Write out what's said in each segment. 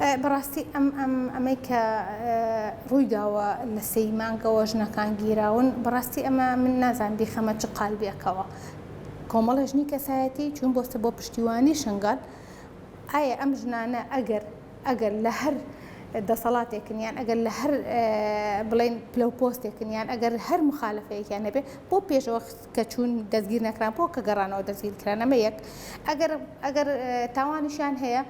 بەڕاستی ئەمەی کە ڕوویداوە لە 3 مانگەوە ژنەکان گیراون بەڕاستی ئەمە من نازانم بیخەمە چ قالبێکەوە کۆمەڵە ژنی کەسایەتی چوون بۆ پشتیوانی شنگال ئایا ئەم ژنانە ئەگەر لە هەر دەسەڵاتێکن یان ئەگەر لە هەر بڵێن پلە پۆستێکن یان ئەگەر هەر مخالفەیەکیان نەبێ بۆ پێشەوە کە چوون دەستگیر نەکران بۆ کە گەڕانەوە دەستگیرکران ئەمە یەک ئەگەر تاوانیشیان هەیە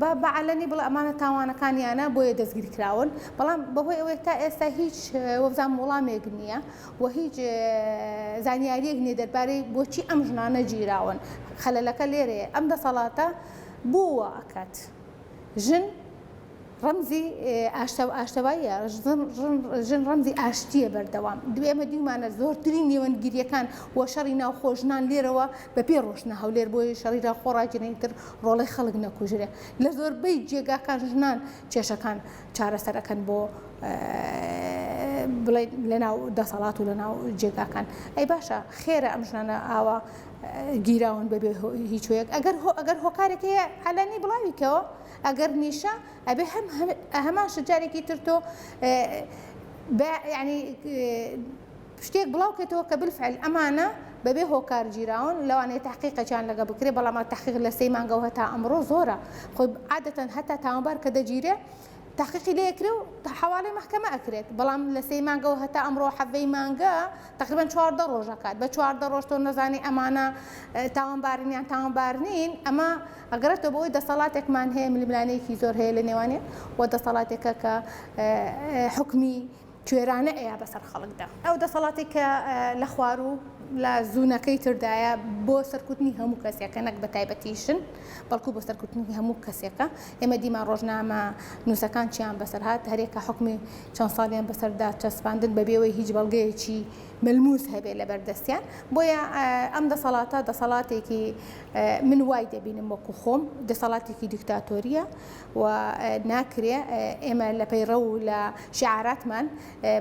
بەعەلەنی بڵێ ئەمانە تاوانەکانیانە بۆیە دەستگیر کراون بەڵام بەهۆی ئەوەی تا ئێستا هیچ وەبزان وەڵامێک نییە و هیچ زانیاریەک نییە دەربارەی بۆچی ئەم ژنانە گیراون خەلەلەکە لێرەیە ئەم دەسەڵاتە بووە ئەکات ژن ڕەمزی ئاشتەواییە ژن ڕەمزی ئاشتیە بەردەوام دوێمە دیمانە زۆرترین نێوەندگیریەکان و شەڕی ناوخۆ ژنان لێرەوە بەپێ ڕۆژنە هەولێر بۆی شەڕی ڕاخۆڕاگەنەیتر ڕۆڵەی خەڵک نەکوژرێ لە زۆربەی جێگاکان ژنان کێشەکان چارەسەرەکەن بۆ بڵێن لەناو دەسەڵات و لەناو جێگاکان ئەی باشە خێرە ئەم ژنانە ئاوا گیراون بەبێ هیچ وەیەک ئەگەر هۆکارێک هەیە عەلەنی بڵاویکەوە ئەگەر نیشە ئەبێ هەمان شجارێکی تر تۆ ینی شتێک بڵاوکەیتەوە کە بالفعل ئەمانە بەبێ هۆکار گیراون لەوانەیە تحقیقەکیان لەگە بکرێ بەڵام تحقیق لە 3 مانگە و هەتا ئەمڕۆ زۆرە خۆی عادەتەن هەتا تاوانبار کە دەگیرێ تحقیقی لێکرێ و حواڵەی مەحکەمە ئەکرێت بەڵام لە 3 مانگە و هەتا ئەمڕۆ حەڤەی مانگە تقریبا 14 ڕۆژەکات بە 14 ڕۆژ تۆ نەزانی ئەمانە تاوانبارن یان تاوانبار نین ئەمە ئەگەرێتەوە بۆی دەسەڵاتێکمان هەیە ململانەیەکی زۆر هەیە لە نێوانێ و دەسەڵاتێکە کە حکمی کوێرانە ئەیە بەسەر خەڵکدا ئەو دەسەڵاتی کە لە خوار و لە زوونەکەی تردایە بۆ سەرکوتنی هەموو کەسێکە نەک بە تایبەتیشن بەڵکو بۆ سەرکوتنی هەموو کەسێکە ئێمە دیمان ڕۆژنامە نووسەکان چیان بەسەر هات هەرێکە حکمی چەند ساڵیان بەسەردا چەسپاندن بەبێەوەی هیچ بەڵگەیەکی ملموس هەبێ لە بەردەستیان بۆیە ئەم دەسەڵاتە دەسەڵاتێکی من وای دەبینم وەکو خۆم دەسەڵاتێکی دیکتاتۆریە و ناکرێ ئێمە لە پەیڕە و لە شعاراتمان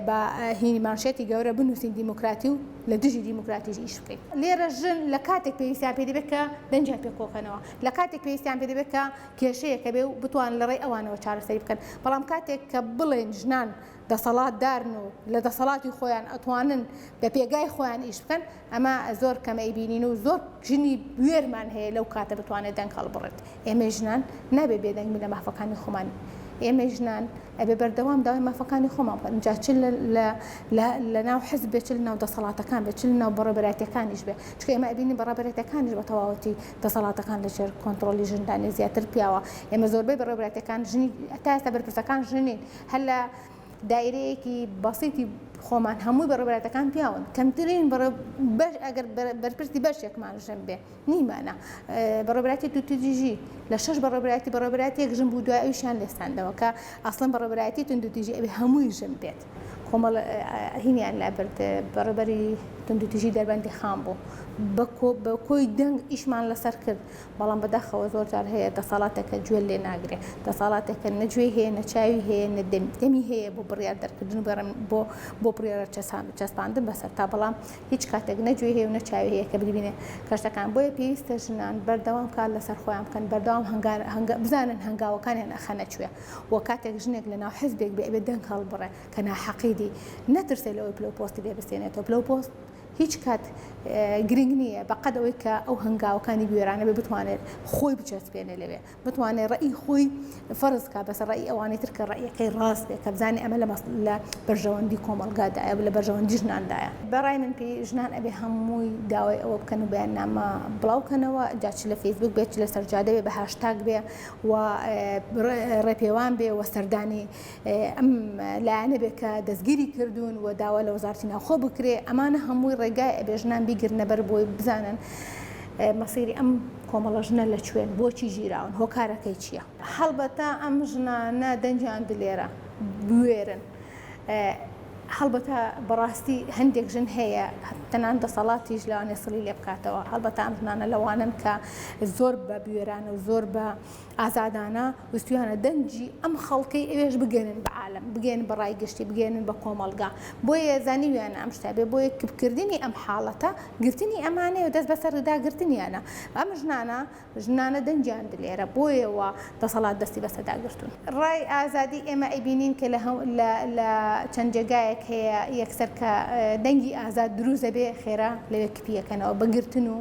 بە هینمانشێتی گەورە بنووسین دیموکراتی و لە دژی دیموکراتیش ئیش بکەین لێرە ژن لە کاتێک پێویستیان پێ دەبێت کە دەنجیان پێکۆکەنەوە لە کاتێک پێویستیان پێ دەبێت کە کێشەیەکە بێ و بتوان لە ڕێی ئەوانەوە چارەسەری بکەن بەڵام کاتێک کە بڵێن ژنان دەسەڵات دارن و لە دەسەڵاتی خۆیان ئەتوانن بە پێگای خۆیان ئیش بکەن ئەمە زۆر کەمەی بینین و زۆر ژنی وێرمان هەیە لەو کاتە بتوانێت دەنگ هەڵبڕێت ئێمە ژنان نابێ بێدەنگی لە مافەکانی خۆمان ئێمە ژنان ئەبێ بەردەوام داوای مافەکانی خۆمان بکەن جا چ لە ناو حزب بێ چ لە ناو دەسەڵاتەکان بێ چ لە ناو بەڕێبەرایەتەکانیش بێ چکە ئێمە ئەبینی بەڕێبەرایەتەکانیش بە تەواوەتی دەسەڵاتەکان لەژێر کۆنتڕۆلی ژندانی زیاتر پیاوە ئێمە زۆربەی بەڕێبەرایەتەکان ژنی تا ئێستا بەرپرسەکان ژنین هەر لە دایرەیەکی بەسیتی خۆمان هەمووی بەڕێبەرایەتەکان پیاون کەمترین ئەگەر بەرپرسی بەشێکمان ژن بێ نیمانە بەڕێبەرایەتی توتیژی لە 6 بەڕێبەرایەتێک ژن بوو دوای ئەویشیان لێستاندەوە کە ئەسڵەن بەڕێبەرایەتی توندوتیژی ئەبێ هەمووی ژن بێت کۆمەڵ هینیان لابرد بەڕێبەری توندوتیژی دەربەندی خام بوو بە کۆی دەنگ ئیشمان لەسەر کرد بەڵام بەداخەوە زۆر جار هەیە دەسەڵاتێکە گوێ لێ ناگرێت دەسەڵاتێکە نەگوێی هەیە نەچاوی هەیە نەدەمی هەیە بۆ بڕیار دەرکردن بۆ پرێرە چەسپاندن بەسەر تا بەڵام هیچ کاتێک نەگوێی هەیە و نەچاوی هەیە کە ببینێ کەشتەکان بۆیە پێویستە ژنان بەردەوام کار لەسەر خۆیان بکەن بەردەوام بزانن هەنگاوەکانیان ئەخەنە کوێ و کاتێک ژنێک لە ناو حیزبێک بێ دەنگ هەڵبڕێ کە ناحەقیدی نەترسێ لەوەی پلە پۆستی لێ بستێنێتەوە پلە پۆست هیچ کات گرنگ نییە بەقەد ئەوەی کە ئەو هەنگاوەکانی گوێرانە بێ بتوانێت خۆی بچەسپێنێ لەوێ بتوانێت ڕێی خۆی فەرزکە بەسەر ڕێی ئەوانەی تر کە ڕێیەکەی ڕاست بێ کە بزانێ ئەمە لە بەرژەوەندی کۆمەڵگادایە لە بەرژەوەندی ژناندایە بەڕای من پێی ژنان ئەبێ هەمووی داوای ئەوە بکەن و بەیاننامە بڵاوکەنەوە جاچ لە فەیسبوک بێت لە سەرجادە بێ بە هاشتاگ بێ و ڕێپێوان بێ و سەردانی ئەم لایەنە بێ کە دەستگیری کردوون و داوا لە وەزارەتی ناوخۆ بکرێ ئەمانە هەمووی ڕێگای ئەبێ ژنان بیگرنە بەر بۆی بزانن مەسیری ئەم کۆمەڵە ژنە لە کوێن بۆچی ژیراون هۆکارەکەی چییە هەڵبەتە ئەم ژنانە دەنجیان دلێرە بوێرن هەڵبەتە بەڕاستی هەندێک ژن هەیە تەنان دەسەڵاتیش لەوانێ سڵی لێ بکاتەوە هەڵبەتە ئەم ژنانە لەوانن کە زۆر بە بوێرانە و زۆر بە ئازادانە وستویانە دەنجی ئەم خەڵکەی ئەوێش بگەنن بە عالم بگەنن بە ڕایگەشتی بگەنن بە کۆمەڵگا بۆیە زانیویانە ئەم شتابێ بۆیە کردنی ئەم حاڵەتە گرتنی ئەمانەیە و دەست بەسەر داگرتنیانە ئەم ژنانە دەنجیان لێرە بۆیەوە دەسەڵات دەستی بەسەرداگرتون ڕای ئازادی ئێمە ئەیبینین کە لە چەند جێگایەک هەیە یەکسەر کە دەنگی ئازاد دروست دەبێ خێرا لەوێ کپیەکەنەوە بەگرتن و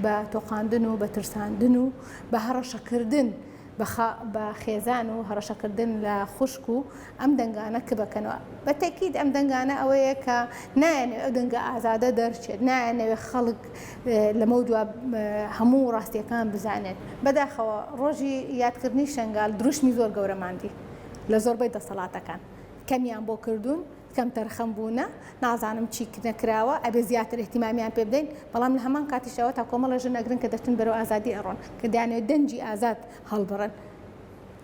بە تۆقااندن و بە ترساندن و بە هەڕەشەکردن بە خێزان و هەڕەشەکردن لە خوشک و ئەم دەنگانە کبەکەنەوە بە تەکید ئەم دەنگانە ئەوەیە کە نایەنێ ئەو دەنگە ئازادە دەرچێت نایەنەوێ خەڵک لەمە دووە هەموو ڕاستیەکان بزانێت بەداخەوە ڕۆژی یادکردنی شنگال دروشمی زۆر گەورەماندی لە زۆربەی دەسەڵاتەکان کەمیان بۆ کردوون کەم تەرخەم بوونە نازانم چی نەکراوە ئەبێ زیاتر احتیمامیان پێ بدەین بەڵام لە هەمان کاتیشەوە تا کۆمەڵە ژن ئەگرن کە دەچن بەرەو ئازادی ئەڕۆن کە دەیانەوێت دەنجی ئازاد هەڵبڕن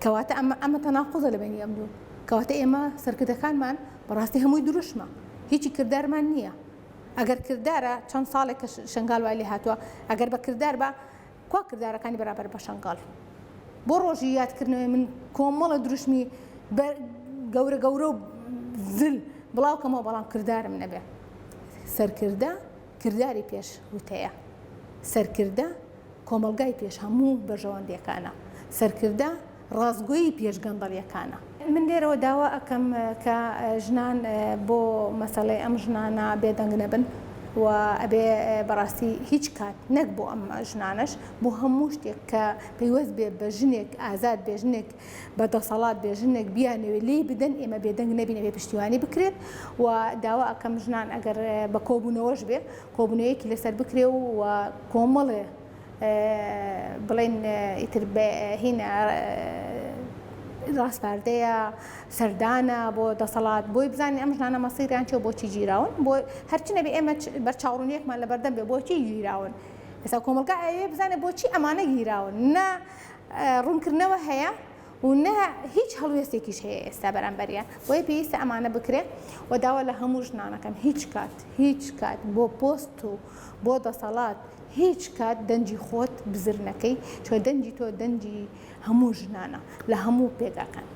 کەواتە ئەمە تەناقوزە لە بینی ئەم دوو کەواتە ئێمە سەرکردەکانمان بەڕاستی هەمووی دروشمە هیچی کردارمان نییە ئەگەر کردارە چەند ساڵێک شنگال وای لێ هاتووە ئەگەر بە کردار بە کوا کردارەکانی بەرابەر بە شنگال بۆ ڕۆژی یادکردنەوەی من کۆمەڵە دروشمی گەورە و زل بڵاوکەمەوە بەڵام کردارم نەبێ سەرکردە کردداری پێش وتەیە سەرکردە کۆمەلگای پێش هەموو بەژەوەندیەکانە سەرکردە ڕازگۆیی پێش گەندەڵیەکانە من لێرەوە داوا ئەەکەم کە ژنان بۆ مەسەڵەی ئەم ژنانە بێدەنگ نەبن و ئەبێ بەڕاستی هیچ کات نەک بۆ ئەم ژنانش بۆ هەموو شتێک کە پەیوەست بێ بە ژنێک ئازاد بێ ژنێک بە دەسەڵات بێ ژنێک بیانەوێ لێ بدەن ئێمە بێدەنگ نەبینە بێ پشتیوانی بکرێت و داوا ئەەکەم ژنان ئەگەر بە کۆبوونەوەش بێ کۆبوونەیەکی لەسەر بکرێ و کۆمەڵێ بڵێن ئیتر هینە ڕاستپاردەیە سەردانە بۆ دەسەڵات بۆی بزانین ئەم ژنانە مەسیریان چێ بۆچی گیراون بۆ هەرچی نەبێ ئێمە بەرچاوڕوونیەکمان لە بەردەم بێ بۆچی گیراون ئێستا کۆمەلگا ئەوێ بزانێت بۆچی ئەمانە گیراون نە ڕوونکردنەوە هەیە و نە هیچ هەڵوێستێکیش هەیە ئێستا بەرامبەریان بۆیە پێویستە ئەمانە بکرێت و داوا لە هەموو ژنانەکەم هیچ کات بۆ پۆست و بۆ دەسەڵات هیچ کات دەنجی خۆت بزر نەکەی چۆ دەنجی تۆ دەنجی هەموو ژنانە لە هەموو پێگاکان